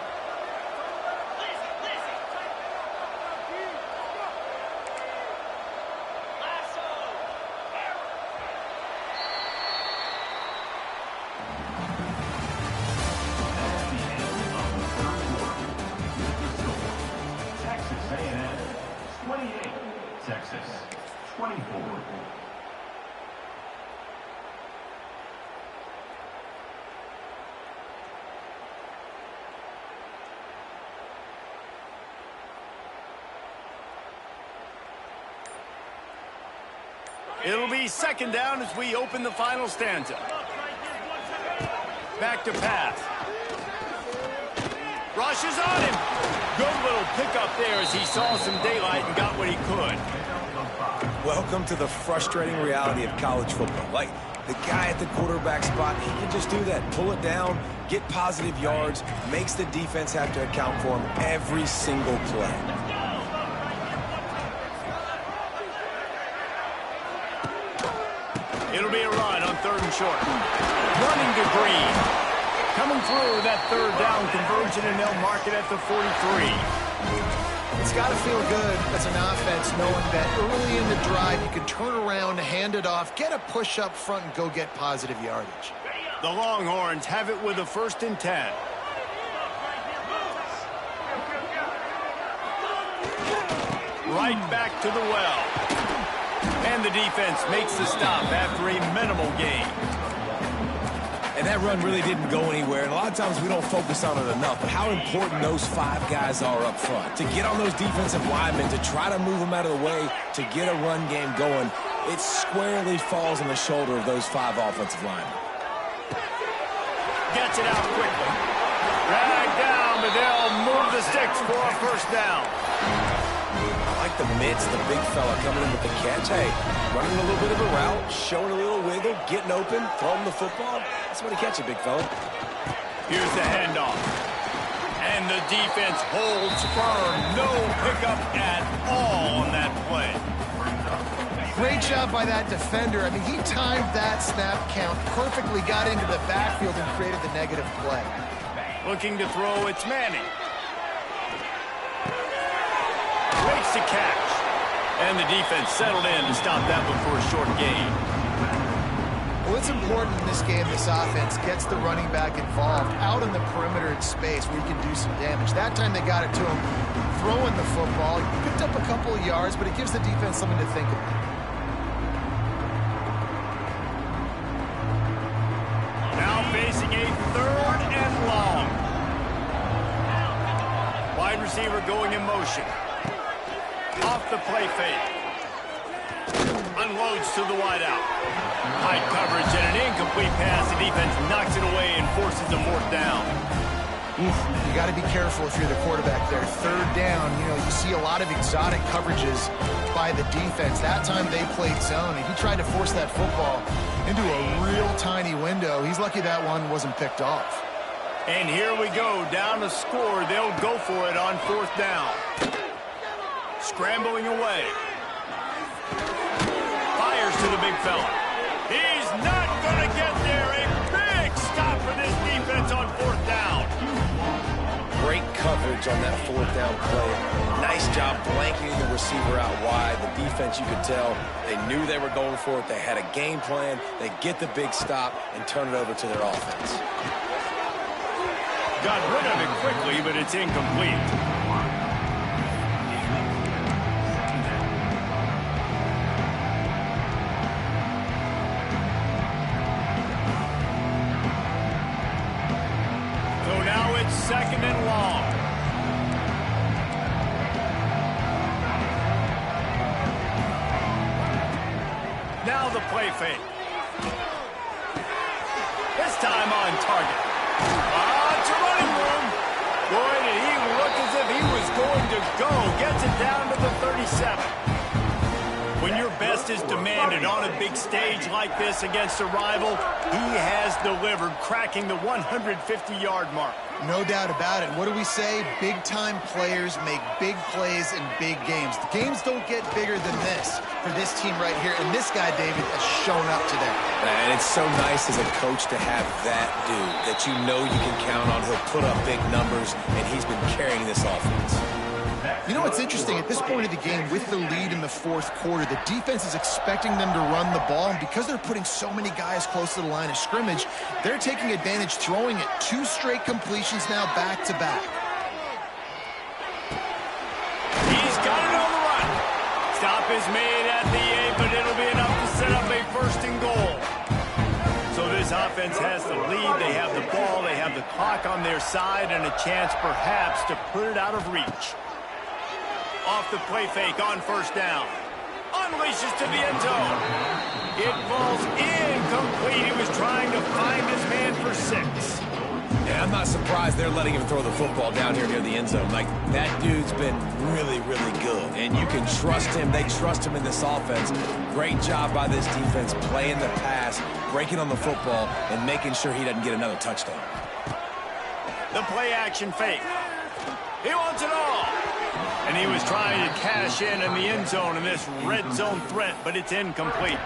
Texas A&M 28, Texas 24. It'll be 2nd down as we open the final stanza. Back to pass. Rushes on him. Good little pickup there as he saw some daylight and got what he could. Welcome to the frustrating reality of college football. Like, the guy at the quarterback spot, he can just do that. Pull it down, get positive yards, makes the defense have to account for him every single play. It'll be a run on 3rd and short. Running to Green. Coming through that 3rd down conversion, and they'll mark it at the 43. It's got to feel good as an offense knowing that early in the drive you can turn around, hand it off, get a push up front, and go get positive yardage. The Longhorns have it with a 1st and 10. Right back to the well. And the defense makes the stop after a minimal gain. And that run really didn't go anywhere. And a lot of times we don't focus on it enough. But how important those 5 guys are up front. To get on those defensive linemen, to try to move them out of the way, to get a run game going, it squarely falls on the shoulder of those 5 offensive linemen. Gets it out quickly. Drag down, but they'll move the sticks for a 1st down. I like the mitts, the big fella coming in with the catch. Hey, running a little bit of a route, showing a little wiggle, getting open, throwing the football. That's what he catch it, big fella. Here's the handoff. And the defense holds firm. No pickup at all on that play. Great job by that defender. I mean, he timed that snap count perfectly, got into the backfield, and created the negative play. Looking to throw, it's Manning. Makes the catch. And the defense settled in to stop that one for a short gain. Well, it's important in this game, this offense gets the running back involved out in the perimeter in space where he can do some damage. That time they got it to him throwing the football. He picked up a couple of yards, but it gives the defense something to think about. Now facing a 3rd and long. Wide receiver going in motion. Off the play fake. Unloads to the wideout. High coverage and an incomplete pass. The defense knocks it away and forces a 4th down. You got to be careful if you're the quarterback there. 3rd down, you see a lot of exotic coverages by the defense. That time they played zone, and he tried to force that football into a real tiny window. He's lucky that one wasn't picked off. And here we go, down to score. They'll go for it on 4th down. Scrambling away. Fires to the big fella. He's not going to get there. A big stop for this defense on 4th down. Great coverage on that 4th down play. Nice job blanketing the receiver out wide. The defense, you could tell, they knew they were going for it. They had a game plan. They get the big stop and turn it over to their offense. Got rid of it quickly, but it's incomplete. So now it's 2nd and long. Now the play fake. This time on target. It's a running room. Boy, did he look as if he was going to go. Gets it down to the 37. When your best is demanded on a big stage like this against a rival, he has delivered, cracking the 150-yard mark. No doubt about it. What do we say? Big-time players make big plays in big games. The games don't get bigger than this for this team right here, and this guy, David, has shown up today. And it's so nice as a coach to have that dude that you know you can count on. He'll put up big numbers, and he's been carrying this offense. You know what's interesting? At this point of the game, with the lead in the 4th quarter, the defense is expecting them to run the ball, and because they're putting so many guys close to the line of scrimmage, they're taking advantage, throwing it 2 straight completions now back-to-back. He's got it on the run. Stop is made at the 8, but it'll be enough to set up a 1st and goal. So this offense has the lead. They have the ball. They have the clock on their side and a chance perhaps to put it out of reach. Off the play fake on 1st down. Unleashes to the end zone. It falls incomplete. He was trying to find his man for 6. And I'm not surprised they're letting him throw the football down here near the end zone. Like, that dude's been really, really good. And you can trust him. They trust him in this offense. Great job by this defense playing the pass, breaking on the football, and making sure he doesn't get another touchdown. The play-action fake. He wants it all. And he was trying to cash in the end zone in this red zone threat, but it's incomplete.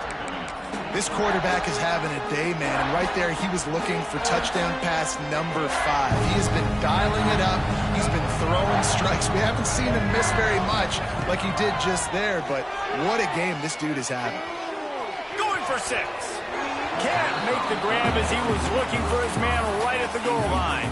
This quarterback is having a day, man, and right there he was looking for touchdown pass number 5. He has been dialing it up. He's been throwing strikes. We haven't seen him miss very much like he did just there, but what a game this dude is having. Going for 6. Can't make the grab as he was looking for his man right at the goal line.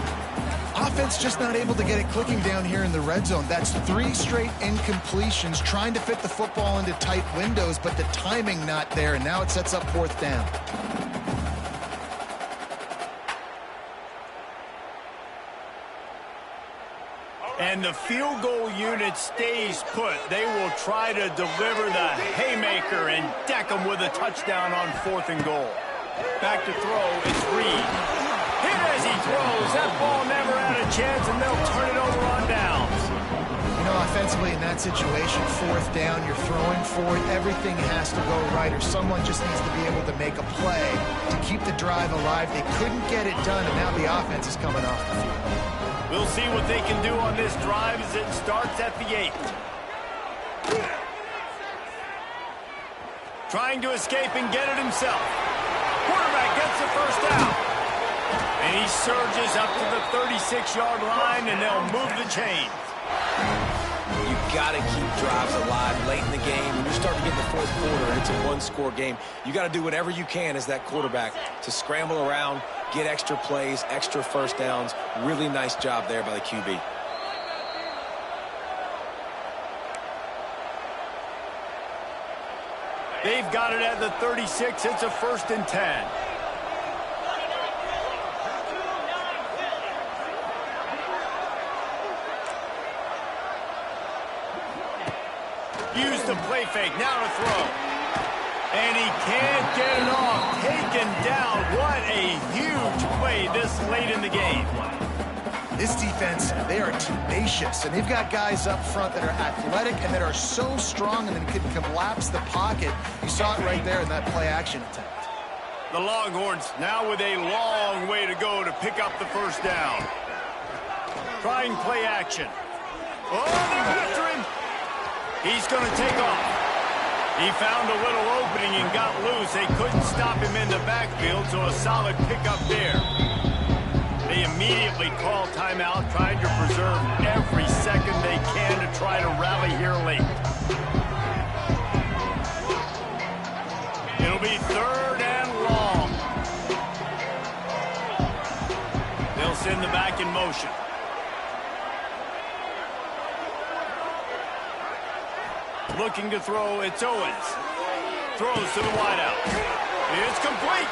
Offense just not able to get it clicking down here in the red zone. That's 3 straight incompletions, trying to fit the football into tight windows, but the timing not there, and now it sets up 4th down. And the field goal unit stays put. They will try to deliver the haymaker and deck them with a touchdown on 4th and goal. Back to throw, it's Reed. Hit as he throws. That ball never had a chance, and they'll turn it over on downs. You know, offensively in that situation, 4th down, you're throwing for it. Everything has to go right, or someone just needs to be able to make a play to keep the drive alive. They couldn't get it done, and now the offense is coming off the field. We'll see what they can do on this drive as it starts at the 8. Trying to escape and get it himself. Quarterback gets the first down. And he surges up to the 36-yard line, and they'll move the chains. You got to keep drives alive late in the game. When you're starting to get in the 4th quarter and it's a 1-score game, you got to do whatever you can as that quarterback to scramble around, get extra plays, extra first downs. Really nice job there by the QB. They've got it at the 36. It's a 1st and 10. Use the play fake, now to throw. And he can't get it off. Taken down. What a huge play this late in the game. This defense, they are tenacious, and they've got guys up front that are athletic and that are so strong and then can collapse the pocket. You saw it right there in that play-action attempt. The Longhorns now with a long way to go to pick up the first down. Trying play action. Oh, they're after him. He's going to take off. He found a little opening and got loose. They couldn't stop him in the backfield, so a solid pickup there. They immediately call timeout, trying to preserve every second they can to try to rally here late. It'll be 3rd and long. They'll send the back in motion. Looking to throw, it's Owens. Throws to the wideout. It's complete.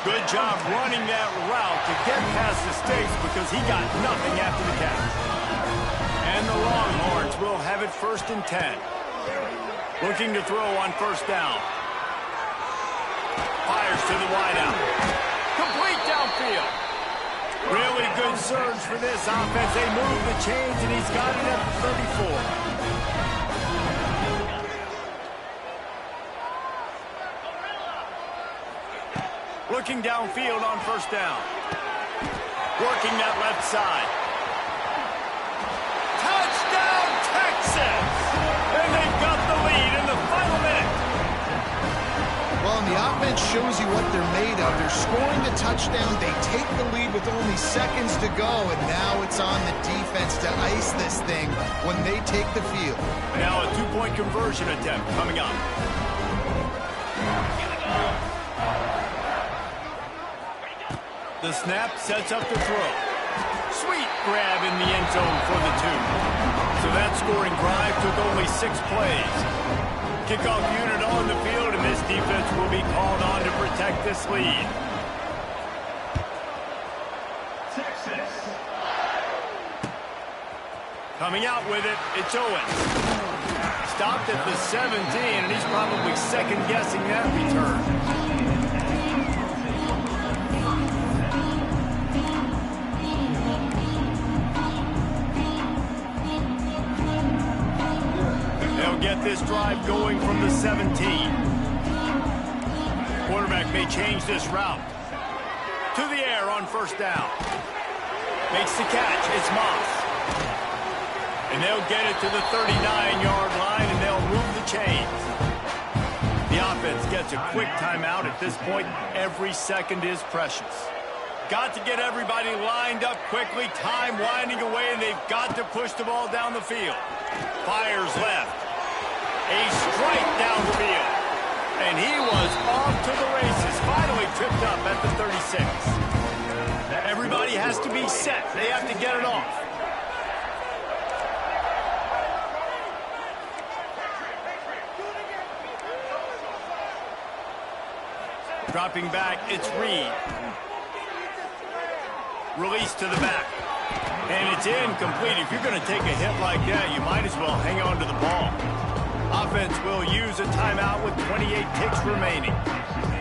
Good job running that route to get past the stakes because he got nothing after the catch. And the Longhorns will have it 1st and 10. Looking to throw on 1st down. Fires to the wideout. Complete downfield. Really good surge for this offense. They move the chains, and he's got it at the 34. Looking downfield on 1st down. Working that left side. Touchdown, Texas! And they've got the lead in the final minute. Well, and the offense shows you what they're made of. They're scoring the touchdown. They take the lead with only seconds to go, and now it's on the defense to ice this thing when they take the field. Now a 2-point conversion attempt coming up. The snap sets up the throw. Sweet grab in the end zone for the 2. So that scoring drive took only 6 plays. Kickoff unit on the field, and this defense will be called on to protect this lead. Texas. Coming out with it, it's Owens. Stopped at the 17, and he's probably second-guessing that return. get this drive going from the 17. Quarterback may change this route. To the air on first down. Makes the catch. It's Moss. And they'll get it to the 39-yard line, and they'll move the chains. The offense gets a quick timeout. At this point, every second is precious. Got to get everybody lined up quickly. Time winding away, and they've got to push the ball down the field. Fires left. A strike downfield. And he was off to the races. Finally tripped up at the 36. Everybody has to be set. They have to get it off. Dropping back, it's Reed. Release to the back. And it's incomplete. If you're going to take a hit like that, you might as well hang on to the ball. Offense will use a timeout with 28 ticks remaining.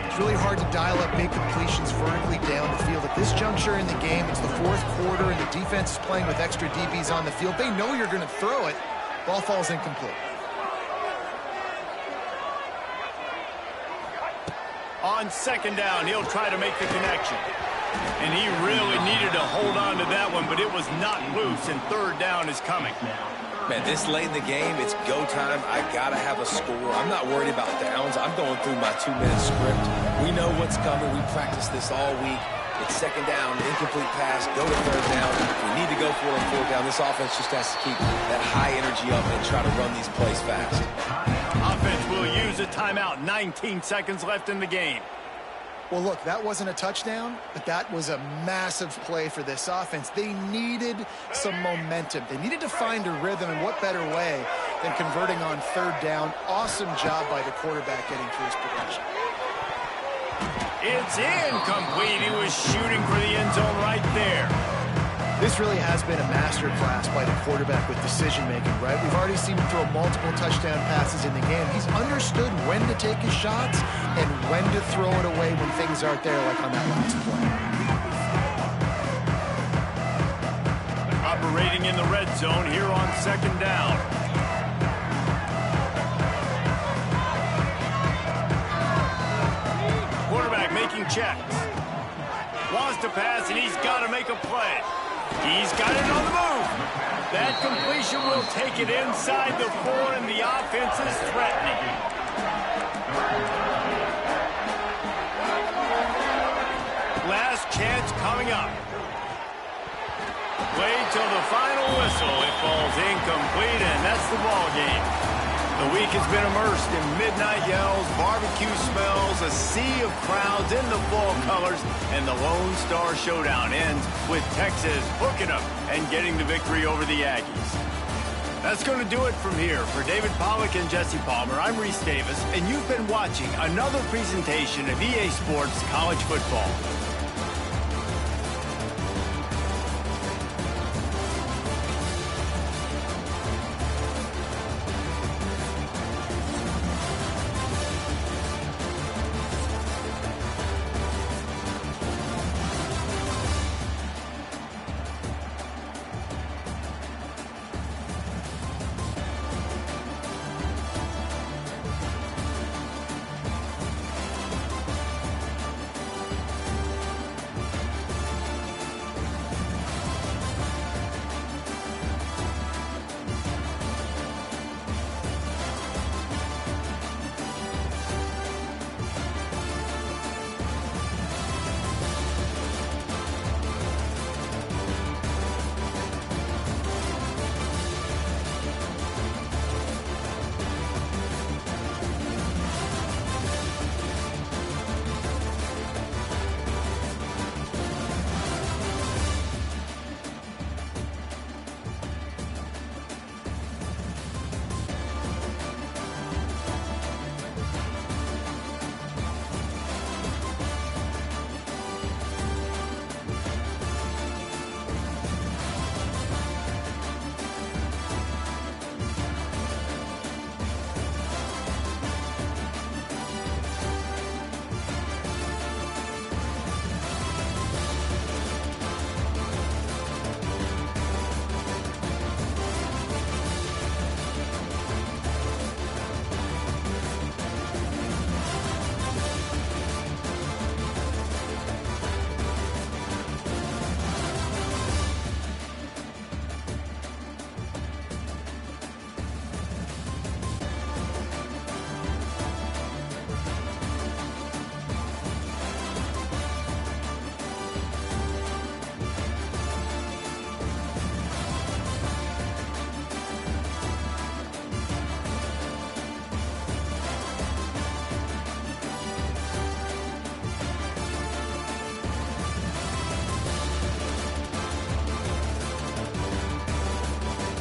It's really hard to dial up big completions vertically down the field. At this juncture in the game, it's the fourth quarter, and the defense is playing with extra DBs on the field. They know you're going to throw it. Ball falls incomplete. On second down, he'll try to make the connection. And he really needed to hold on to that one, but it was not loose, and third down is coming. Man, this late in the game, it's go time. I got to have a score. I'm not worried about downs. I'm going through my 2-minute script. We know what's coming. We practiced this all week. It's second down, incomplete pass, go to third down. We need to go for it on fourth down. This offense just has to keep that high energy up and try to run these plays fast. Offense will use a timeout. 19 seconds left in the game. Well, look, that wasn't a touchdown, but that was a massive play for this offense. They needed some momentum. They needed to find a rhythm, and what better way than converting on third down. Awesome job by the quarterback getting through his progression. It's incomplete. He was shooting for the end zone right there. This really has been a master class by the quarterback with decision-making, right? We've already seen him throw multiple touchdown passes in the game. He's understood when to take his shots and when to throw it away when things aren't there, like on that last play. Operating in the red zone here on second down. Quarterback making checks. Wants to pass, and he's got to make a play. He's got it on the move. That completion will take it inside the 4, and the offense is threatening. Last chance coming up. Wait till the final whistle. It falls incomplete, and that's the ball game. The week has been immersed in midnight yells, barbecue smells, a sea of crowds in the fall colors, and the Lone Star Showdown ends with Texas hooking up and getting the victory over the Aggies. That's going to do it from here. For David Pollack and Jesse Palmer, I'm Reese Davis, and you've been watching another presentation of EA Sports College Football.